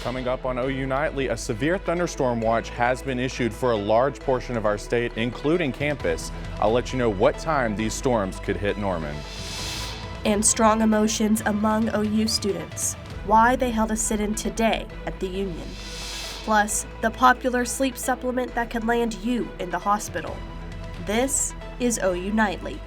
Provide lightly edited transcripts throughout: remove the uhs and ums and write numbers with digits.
Coming up on OU Nightly, a severe thunderstorm watch has been issued for a large portion of our state, including campus. I'll let you know what time these storms could hit Norman. And strong emotions among OU students. Why they held a sit-in today at the Union. Plus, the popular sleep supplement that could land you in the hospital. This is OU Nightly.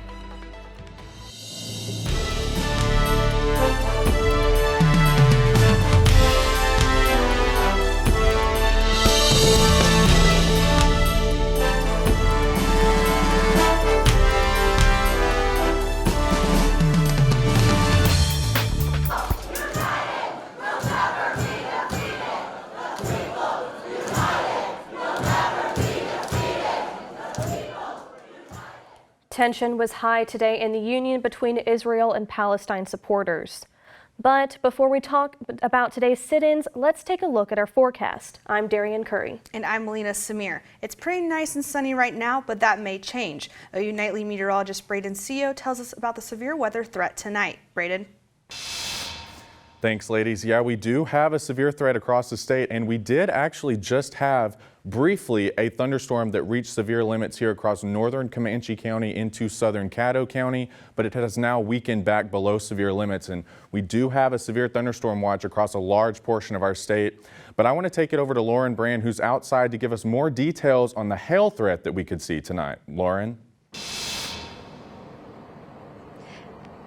Tension was high today in the Union between Israel and Palestine supporters. But before we talk about today's sit-ins, let's take a look at our forecast. I'm Darian Curry. And I'm Melina Samir. It's pretty nice and sunny right now, but that may change. OU Nightly meteorologist Braden Seo tells us about the severe weather threat tonight. Braden? Thanks, ladies. Yeah, we do have a severe threat across the state, and we did actually just have briefly a thunderstorm that reached severe limits here across northern Comanche County into southern Caddo County, but it has now weakened back below severe limits, and we do have a severe thunderstorm watch across a large portion of our state. But I want to take it over to Lauren Brand, who's outside, to give us more details on the hail threat that we could see tonight. Lauren?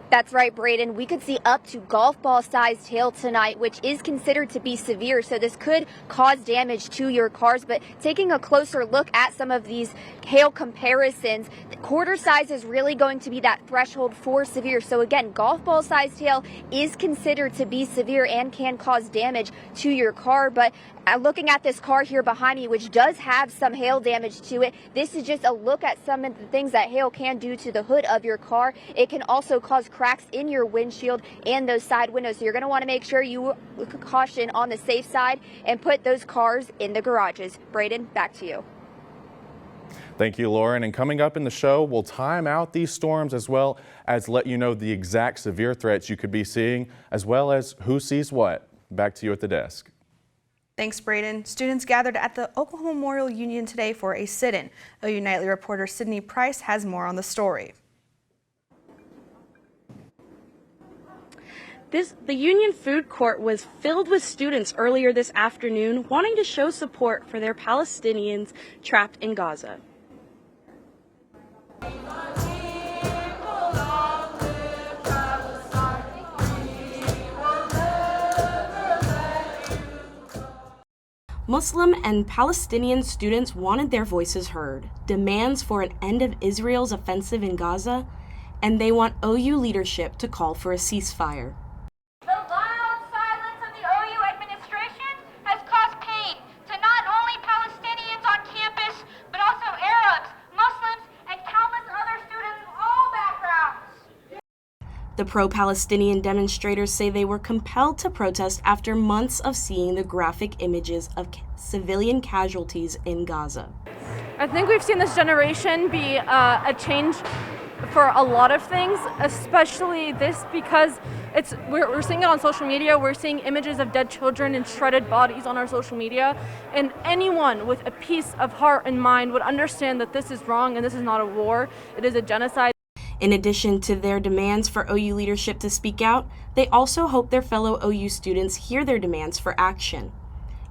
That's right, Braden. We could see up to golf ball sized hail tonight, which is considered to be severe. So this could cause damage to your cars. But taking a closer look at some of these hail comparisons, the quarter size is really going to be that threshold for severe. So again, golf ball sized hail is considered to be severe and can cause damage to your car. But looking at this car here behind me, which does have some hail damage to it, this is just a look at some of the things that hail can do to the hood of your car. It can also cause cracks in your windshield and those side windows. So you're going to want to make sure you caution on the safe side and put those cars in the garages. Braden, back to you. Thank you, Lauren. And coming up in the show, we'll time out these storms as well as let you know the exact severe threats you could be seeing, as well as who sees what. Back to you at the desk. Thanks, Braden. Students gathered at the Oklahoma Memorial Union today for a sit-in. OU Nightly reporter Sydney Price has more on the story. The Union Food Court was filled with students earlier this afternoon wanting to show support for their Palestinians trapped in Gaza. Muslim and Palestinian students wanted their voices heard, demands for an end of Israel's offensive in Gaza, and they want OU leadership to call for a ceasefire. The loud silence of the OU administration has caused pain to not only Palestinians on campus, but also Arabs, Muslims, and countless other students of all backgrounds. The pro-Palestinian demonstrators say they were compelled to protest after months of seeing the graphic images of civilian casualties in Gaza. I think we've seen this generation be a change for a lot of things, especially this, because we're seeing it on social media. We're seeing images of dead children and shredded bodies on our social media, and anyone with a piece of heart and mind would understand that this is wrong and this is not a war, it is a genocide. In addition to their demands for OU leadership to speak out, they also hope their fellow OU students hear their demands for action.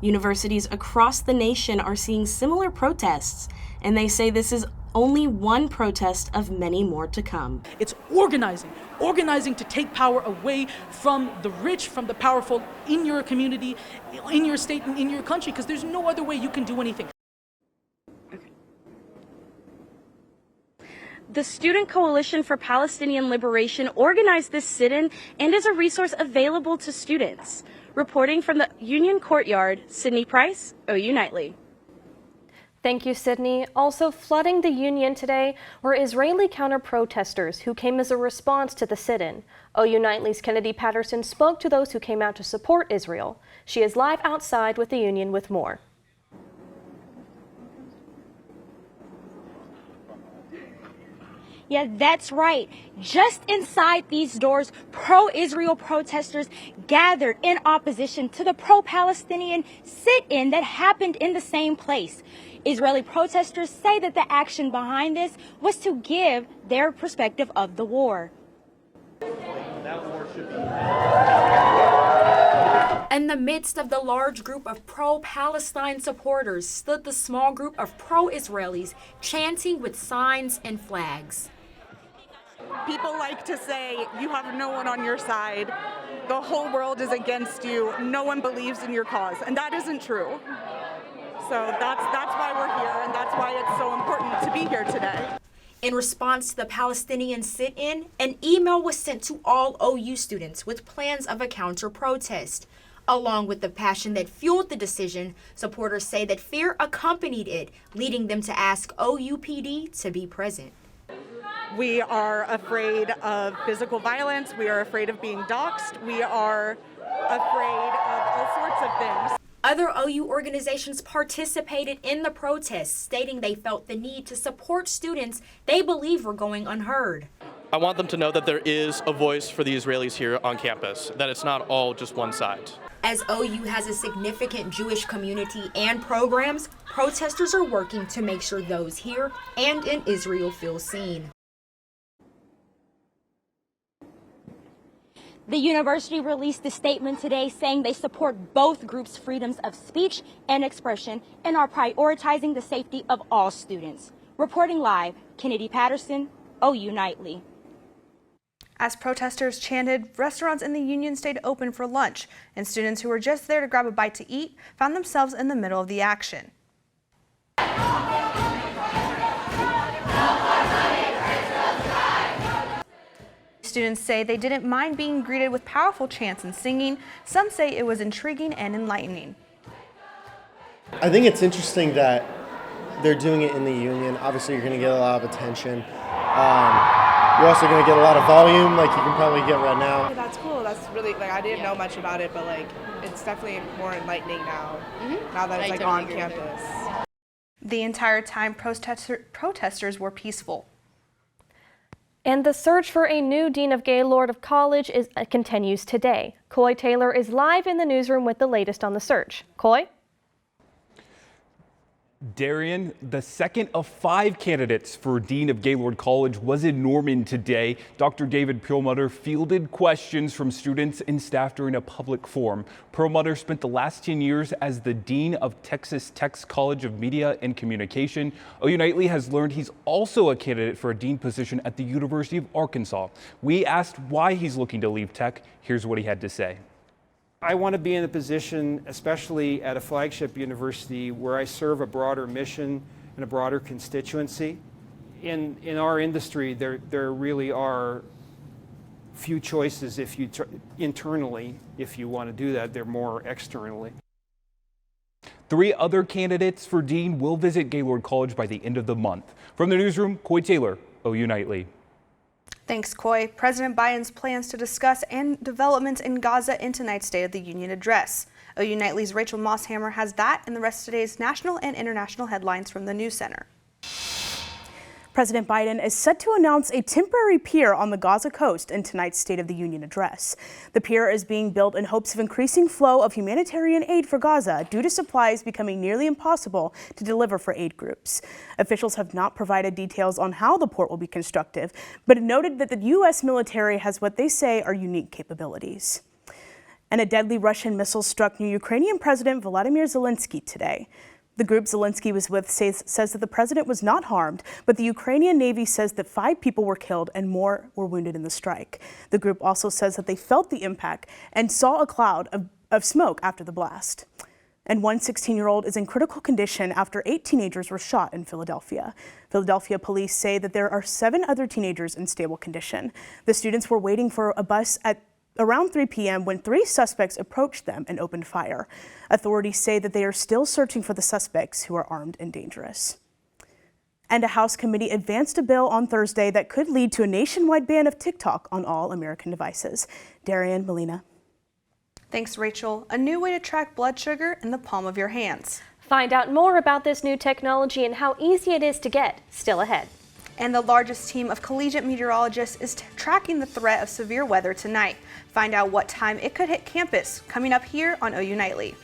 Universities across the nation are seeing similar protests, and they say this is only one protest of many more to come. It's organizing to take power away from the rich, from the powerful in your community, in your state, and in your country, because there's no other way you can do anything. The Student Coalition for Palestinian Liberation organized this sit-in and is a resource available to students. Reporting from the Union Courtyard, Sydney Price, OU Nightly. Thank you, Sydney. Also flooding the Union today were Israeli counter-protesters who came as a response to the sit-in. OU Nightly's Kennedy Patterson spoke to those who came out to support Israel. She is live outside with the Union with more. Yeah, that's right. Just inside these doors, pro-Israel protesters gathered in opposition to the pro-Palestinian sit-in that happened in the same place. Israeli protesters say that the action behind this was to give their perspective of the war. In the midst of the large group of pro-Palestine supporters stood the small group of pro-Israelis chanting with signs and flags. People like to say you have no one on your side, the whole world is against you, no one believes in your cause, and that isn't true. So that's why we're here, and that's why it's so important to be here today. In response to the Palestinian sit-in, an email was sent to all OU students with plans of a counter-protest. Along with the passion that fueled the decision, supporters say that fear accompanied it, leading them to ask OUPD to be present. We are afraid of physical violence, we are afraid of being doxxed, we are afraid of all sorts of things. Other OU organizations participated in the protests, stating they felt the need to support students they believe were going unheard. I want them to know that there is a voice for the Israelis here on campus, that it's not all just one side. As OU has a significant Jewish community and programs, protesters are working to make sure those here and in Israel feel seen. The university released a statement today saying they support both groups' freedoms of speech and expression and are prioritizing the safety of all students. Reporting live, Kennedy Patterson, OU Nightly. As protesters chanted, restaurants in the Union stayed open for lunch, and students who were just there to grab a bite to eat found themselves in the middle of the action. Students say they didn't mind being greeted with powerful chants and singing. Some say it was intriguing and enlightening. I think it's interesting that they're doing it in the Union. Obviously, you're going to get a lot of attention. You're also going to get a lot of volume, like you can probably get right now. Yeah, that's cool. That's really, I didn't know much about it, but it's definitely more enlightening now. Now that it's on campus. The entire time, protesters were peaceful. And the search for a new Dean of Gaylord College continues today. Coy Taylor is live in the newsroom with the latest on the search. Coy? Darian, the second of 5 candidates for Dean of Gaylord College was in Norman today. Dr. David Perlmutter fielded questions from students and staff during a public forum. Perlmutter spent the last 10 years as the Dean of Texas Tech's College of Media and Communication. OU Nightly has learned he's also a candidate for a dean position at the University of Arkansas. We asked why he's looking to leave Tech. Here's what he had to say. I want to be in a position, especially at a flagship university, where I serve a broader mission and a broader constituency. In our industry, there really are few choices internally if you want to do that. They're more externally. 3 other candidates for dean will visit Gaylord College by the end of the month. From the newsroom, Coy Taylor, OU Nightly. Thanks, Coy. President Biden's plans to discuss and developments in Gaza in tonight's State of the Union address. OU Nightly's Rachel Mosshammer has that and the rest of today's national and international headlines from the News Center. President Biden is set to announce a temporary pier on the Gaza coast in tonight's State of the Union address. The pier is being built in hopes of increasing flow of humanitarian aid for Gaza due to supplies becoming nearly impossible to deliver for aid groups. Officials have not provided details on how the port will be constructed, but noted that the U.S. military has what they say are unique capabilities. And a deadly Russian missile struck New Ukrainian President Volodymyr Zelensky today. The group Zelensky was with says that the president was not harmed, but the Ukrainian Navy says that 5 people were killed and more were wounded in the strike. The group also says that they felt the impact and saw a cloud of smoke after the blast. And one 16-year-old is in critical condition after 8 teenagers were shot in Philadelphia. Philadelphia police say that there are 7 other teenagers in stable condition. The students were waiting for a bus at around 3 p.m. when 3 suspects approached them and opened fire. Authorities say that they are still searching for the suspects, who are armed and dangerous. And a House committee advanced a bill on Thursday that could lead to a nationwide ban of TikTok on all American devices. Darian, Melina. Thanks, Rachel. A new way to track blood sugar in the palm of your hands. Find out more about this new technology and how easy it is to get, still ahead. And the largest team of collegiate meteorologists is tracking the threat of severe weather tonight. Find out what time it could hit campus coming up here on OU Nightly.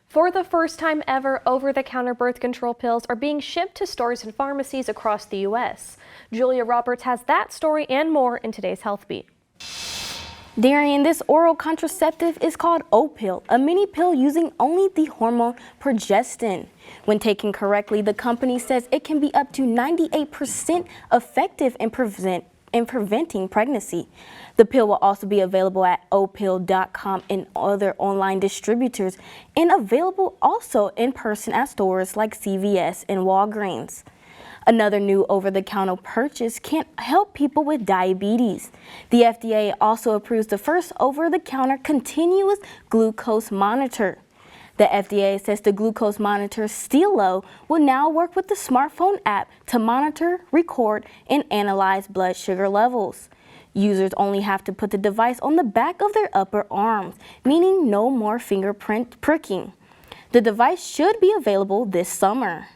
For the first time ever, over-the-counter birth control pills are being shipped to stores and pharmacies across the U.S. Julia Roberts has that story and more in today's Health Beat. Darian, this oral contraceptive is called Opill, a mini pill using only the hormone progestin. When taken correctly, the company says it can be up to 98% effective in preventing pregnancy. The pill will also be available at opill.com and other online distributors, and available also in person at stores like CVS and Walgreens. Another new over-the-counter purchase can help people with diabetes. The FDA also approves the first over-the-counter continuous glucose monitor. The FDA says the glucose monitor Stilo will now work with the smartphone app to monitor, record, and analyze blood sugar levels. Users only have to put the device on the back of their upper arms, meaning no more fingerprint pricking. The device should be available this summer.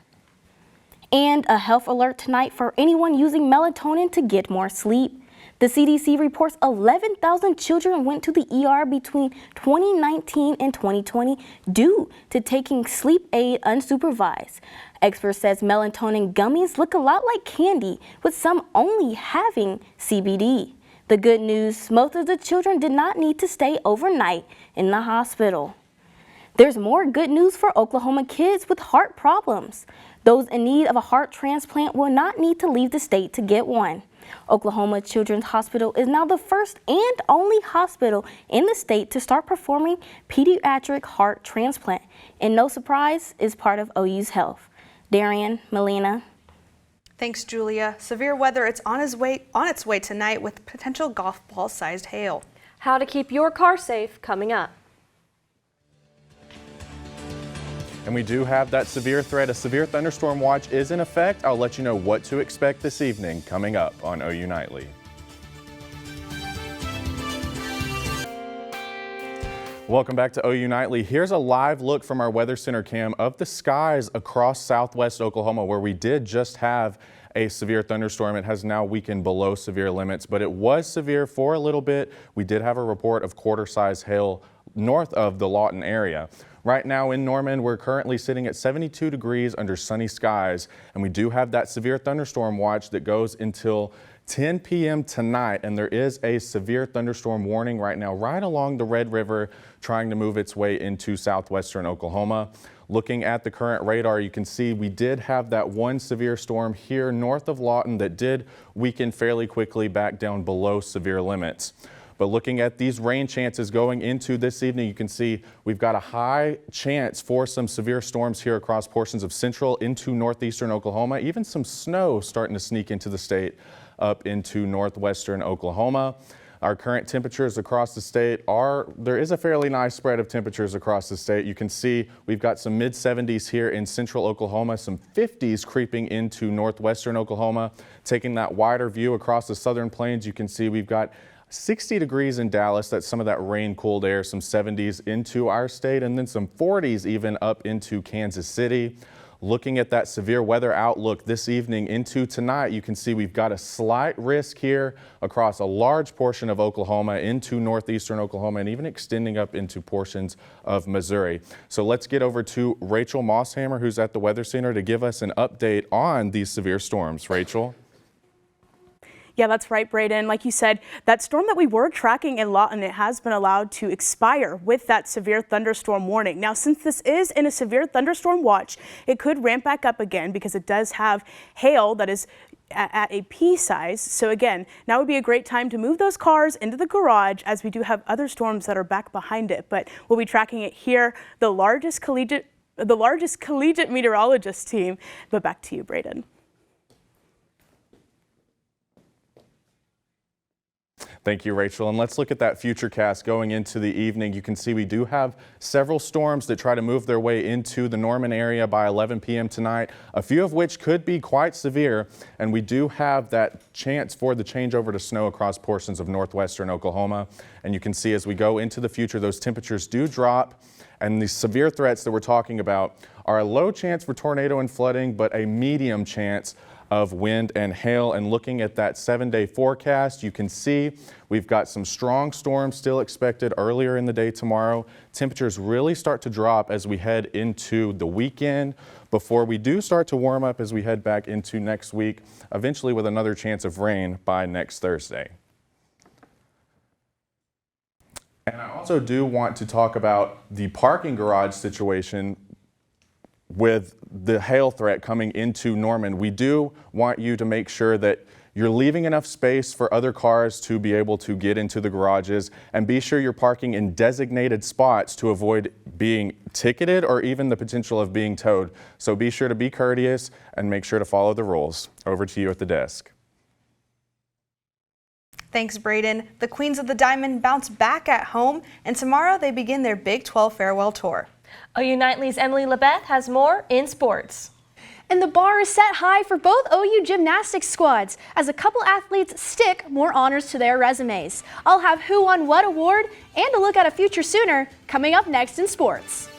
And a health alert tonight for anyone using melatonin to get more sleep. The CDC reports 11,000 children went to the ER between 2019 and 2020 due to taking sleep aid unsupervised. Experts says melatonin gummies look a lot like candy, with some only having CBD. The good news, most of the children did not need to stay overnight in the hospital. There's more good news for Oklahoma kids with heart problems. Those in need of a heart transplant will not need to leave the state to get one. Oklahoma Children's Hospital is now the first and only hospital in the state to start performing pediatric heart transplant. And no surprise, is part of OU's health. Darian, Melina. Thanks, Julia. Severe weather is on its way tonight with potential golf ball-sized hail. How to keep your car safe coming up. And we do have that severe threat. A severe thunderstorm watch is in effect. I'll let you know what to expect this evening coming up on OU Nightly. Welcome back to OU Nightly. Here's a live look from our Weather Center cam of the skies across southwest Oklahoma, where we did just have a severe thunderstorm. It has now weakened below severe limits, but it was severe for a little bit. We did have a report of quarter-size hail north of the Lawton area. Right now in Norman, we're currently sitting at 72 degrees under sunny skies, and we do have that severe thunderstorm watch that goes until 10 p.m. tonight, and there is a severe thunderstorm warning right now right along the Red River, trying to move its way into southwestern Oklahoma. Looking at the current radar, you can see we did have that one severe storm here north of Lawton that did weaken fairly quickly back down below severe limits. But looking at these rain chances going into this evening, you can see we've got a high chance for some severe storms here across portions of central into northeastern Oklahoma, even some snow starting to sneak into the state up into northwestern Oklahoma. Our current temperatures across the state there is a fairly nice spread of temperatures across the state. You can see we've got some mid 70s here in central Oklahoma, some 50s creeping into northwestern Oklahoma. Taking that wider view across the southern plains, you can see we've got 60 degrees in Dallas. That's some of that rain cooled air, some 70s into our state, and then some 40s even up into Kansas City. Looking at that severe weather outlook this evening into tonight, you can see we've got a slight risk here across a large portion of Oklahoma into northeastern Oklahoma and even extending up into portions of Missouri. So let's get over to Rachel Mosshammer, who's at the Weather Center, to give us an update on these severe storms. Rachel? Yeah, that's right, Braden. Like you said, that storm that we were tracking in Lawton, it has been allowed to expire with that severe thunderstorm warning. Now, since this is in a severe thunderstorm watch, it could ramp back up again because it does have hail that is at a pea size. So again, now would be a great time to move those cars into the garage, as we do have other storms that are back behind it. But we'll be tracking it here, the largest collegiate meteorologist team. But back to you, Braden. Thank you, Rachel. And let's look at that future cast going into the evening. You can see we do have several storms that try to move their way into the Norman area by 11 p.m. tonight, a few of which could be quite severe. And we do have that chance for the changeover to snow across portions of northwestern Oklahoma. And you can see as we go into the future, those temperatures do drop. And the severe threats that we're talking about are a low chance for tornado and flooding, but a medium chance of wind and hail. And looking at that 7-day forecast, you can see we've got some strong storms still expected earlier in the day tomorrow. Temperatures really start to drop as we head into the weekend before we do start to warm up as we head back into next week, eventually with another chance of rain by next Thursday. And I also do want to talk about the parking garage situation with the hail threat coming into Norman. We do want you to make sure that you're leaving enough space for other cars to be able to get into the garages, and be sure you're parking in designated spots to avoid being ticketed or even the potential of being towed. So be sure to be courteous and make sure to follow the rules. Over to you at the desk. Thanks, Braden. The Queens of the Diamond bounce back at home, and tomorrow they begin their Big 12 farewell tour. OU Nightly's Emily LeBeth has more in sports. And the bar is set high for both OU gymnastics squads as a couple athletes stick more honors to their resumes. I'll have who won what award and a look at a future Sooner coming up next in sports.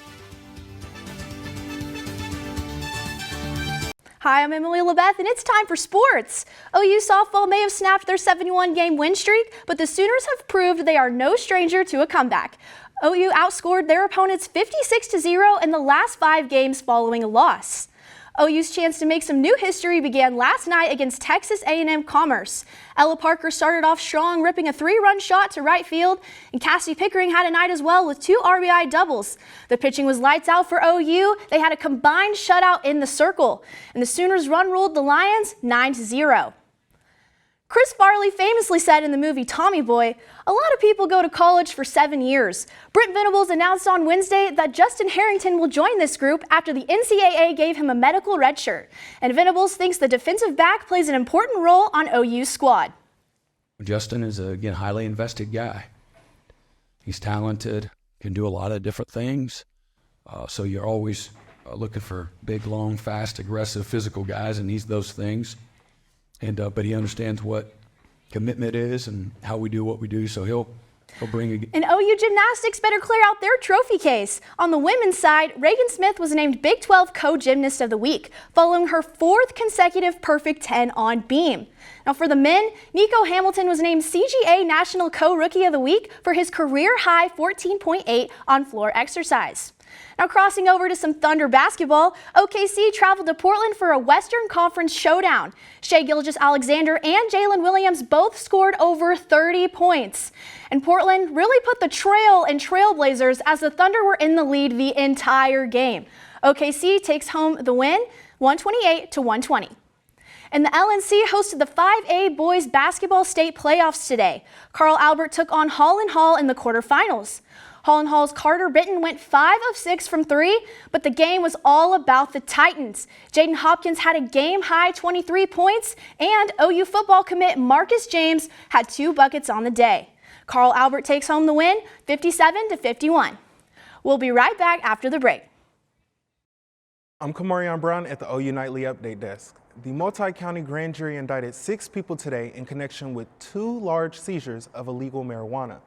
Hi, I'm Emily LeBeth, and it's time for sports. OU softball may have snapped their 71-game win streak, but the Sooners have proved they are no stranger to a comeback. OU outscored their opponents 56-0 in the last 5 games following a loss. OU's chance to make some new history began last night against Texas A&M Commerce. Ella Parker started off strong, ripping a 3-run shot to right field, and Cassie Pickering had a night as well with 2 RBI doubles. The pitching was lights out for OU. They had a combined shutout in the circle, and the Sooners run-ruled the Lions 9-0. Chris Farley famously said in the movie Tommy Boy, "A lot of people go to college for 7 years." Brent Venables announced on Wednesday that Justin Harrington will join this group after the NCAA gave him a medical red shirt. And Venables thinks the defensive back plays an important role on OU's squad. Justin is, again, highly invested guy. He's talented, can do a lot of different things. So you're always looking for big, long, fast, aggressive, physical guys, and he's those things. And but he understands what commitment is and how we do what we do, so he'll bring a... And OU Gymnastics better clear out their trophy case. On the women's side, Reagan Smith was named Big 12 Co-Gymnast of the Week, following her 4th consecutive perfect 10 on beam. Now for the men, Nico Hamilton was named CGA National Co-Rookie of the Week for his career-high 14.8 on floor exercise. Now crossing over to some Thunder basketball, OKC traveled to Portland for a Western Conference showdown. Shai Gilgeous-Alexander and Jalen Williams both scored over 30 points. And Portland really put the trail in Trailblazers as the Thunder were in the lead the entire game. OKC takes home the win, 128-120. And the LNC hosted the 5A boys basketball state playoffs today. Carl Albert took on Holland Hall in the quarterfinals. Holland Hall's Carter Britton went 5 of 6 from 3, but the game was all about the Titans. Jaden Hopkins had a game-high 23 points, and OU football commit Marcus James had 2 buckets on the day. Carl Albert takes home the win, 57-51. We'll be right back after the break. I'm Kamarion Brown at the OU Nightly Update Desk. The multi-county grand jury indicted 6 people today in connection with 2 large seizures of illegal marijuana.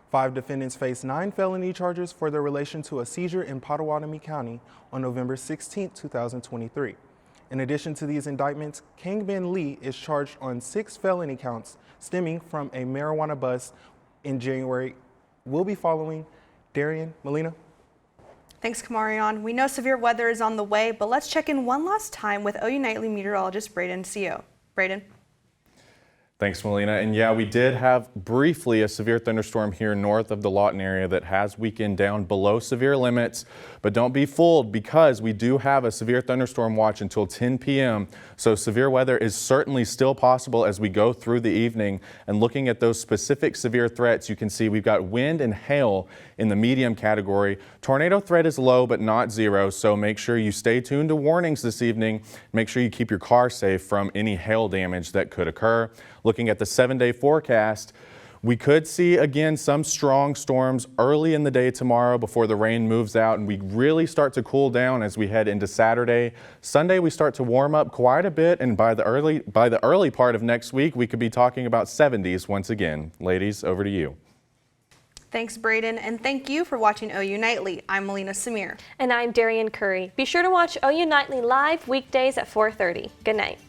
5 defendants face 9 felony charges for their relation to a seizure in Pottawatomie County on November 16, 2023. In addition to these indictments, Kangman Lee is charged on 6 felony counts stemming from a marijuana bust in January. We'll be following Darian, Melina. Thanks, Kamarion. We know severe weather is on the way, but let's check in one last time with OU Nightly meteorologist Braden Co. Braden. Thanks, Melina. And yeah, we did have briefly a severe thunderstorm here north of the Lawton area that has weakened down below severe limits. But don't be fooled, because we do have a severe thunderstorm watch until 10 p.m. So severe weather is certainly still possible as we go through the evening. And looking at those specific severe threats, you can see we've got wind and hail in the medium category. Tornado threat is low, but not zero. So make sure you stay tuned to warnings this evening. Make sure you keep your car safe from any hail damage that could occur. Looking at the 7-day forecast, We could see again some strong storms early in the day tomorrow before the rain moves out, and we really start to cool down as we head into Saturday. Sunday we start to warm up quite a bit, and by the early part of next week we could be talking about 70s once again. Ladies, over to you. Thanks, Braden, and thank you for watching OU Nightly. I'm Melina Samir. And I'm Darian Curry. Be sure to watch OU Nightly live weekdays at 4:30. Good night.